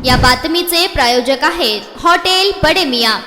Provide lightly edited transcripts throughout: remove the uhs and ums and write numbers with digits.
या बातमीचे प्रायोजक आहेत हॉटेल बडे मियां।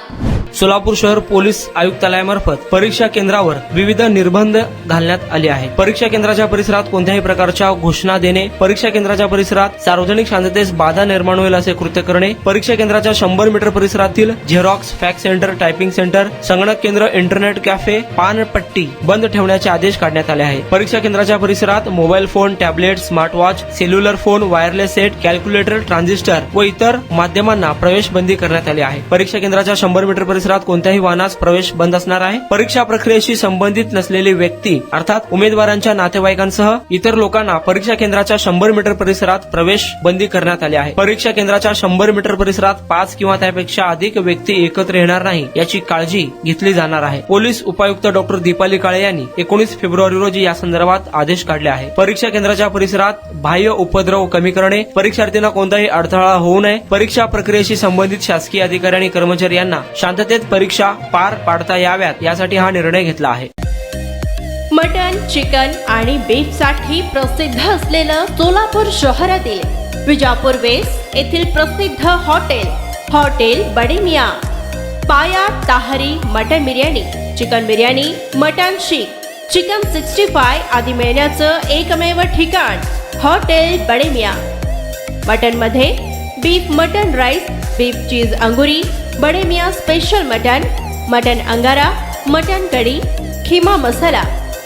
सोलापूर शहर पोलीस आयुक्तालयामार्फत परीक्षा केंद्रावर विविध निर्बंध घालण्यात आले आहेत। परीक्षा केंद्राच्या परिसरात कोणत्याही प्रकारच्या घोषणा देणे, परीक्षा केंद्राच्या परिसरात सार्वजनिक शांततेस बाधा निर्माण होईल असे कृत्य करणे, परीक्षा केंद्राच्या 100 मीटर परिसरातील Xerox, fax centre, typing centre, संगणक केंद्र, इंटरनेट कॅफे, पानपट्टी बंद ठेवण्याचे आदेश काढण्यात आले आहेत। परीक्षा केंद्राच्या परिसरात mobile phone, tablet, smartwatch, cellular phone, wireless set, calculator, transistor व इतर माध्यमांना प्रवेश बंदी करण्यात आली आहे। परीक्षा केंद्राच्या 100 मीटर परिसरात कोणत्याही वाहनास प्रवेश बंद असणार आहे। परीक्षा प्रक्रियेशी संबंधित नसलेली व्यक्ती अर्थात उमेदवारांच्या नातेवाईकांसह इतर लोकांना परीक्षा केंद्राच्या 100 मीटर परिसरात प्रवेश बंदी करण्यात आली आहे। परीक्षा केंद्राच्या 100 मीटर परिसरात 5 किंवा त्यापेक्षा अधिक व्यक्ती एकत्र येणार नाही याची काळजी घेतली जाणार आहे। पोलीस उपायुक्त डॉक्टर दीपाली काळे यांनी 19 फेब्रुवारी रोजी या संदर्भात आदेश काढले आहे। परीक्षा केंद्राच्या परिसरात बाह्य उपद्रव कमी करणे, परीक्षार्थींना कोणताही अडथळा होऊ नये, परीक्षा प्रक्रियेशी संबंधित शासकीय अधिकारी आणि कर्मचारी यांना शांततेत परीक्षा पार पाडता याव्यात यासाठी हा निर्णय घेतला आहे। मटन, चिकन आणि बीफ साठी प्रसिद्ध असलेलं सोलापूर शहरातील विजापूर वेस्ट येथील प्रसिद्ध hotel Bade Miyan. Paya tahari mutton biryani, chicken biryani, mutton seekh, chicken 65 आदी मिळण्याचं एकमेव ठिकाण हॉटेल बडे मियां। मटन मध्ये beef mutton rice, beef cheese angoori, Bade Miyan special mutton, mutton angara, mutton kadhi, keema masala.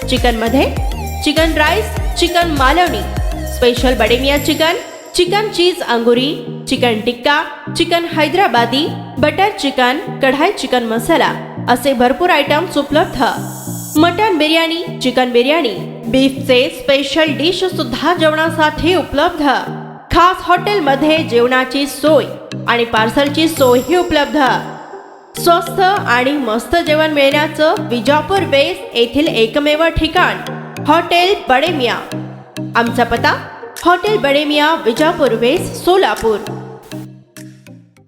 Chicken मध्ये chicken rice, chicken Malvani, special Bade Miyan chicken, chicken cheese angoori, chicken tikka, chicken Hyderabadi, butter chicken, kadhai chicken masala असे भरपूर आयटम्स उपलब्ध। मटन बिर्याणी, चिकन बिर्याणी, बीफचे स्पेशल डिश सुद्धा जेवणासाठी उपलब्ध। खास हॉटेलमध्ये जेवणाची सोय आणि पार्सलची सोयही उपलब्ध। स्वस्त आणि मस्त जेवण मिळण्याचं विजापूर वेस्ट येथील एकमेव ठिकाण हॉटेल बडे मियां। आमचा पत्ता हॉटेल बडे मियां, विजापूर वेस्ट, सोलापूर।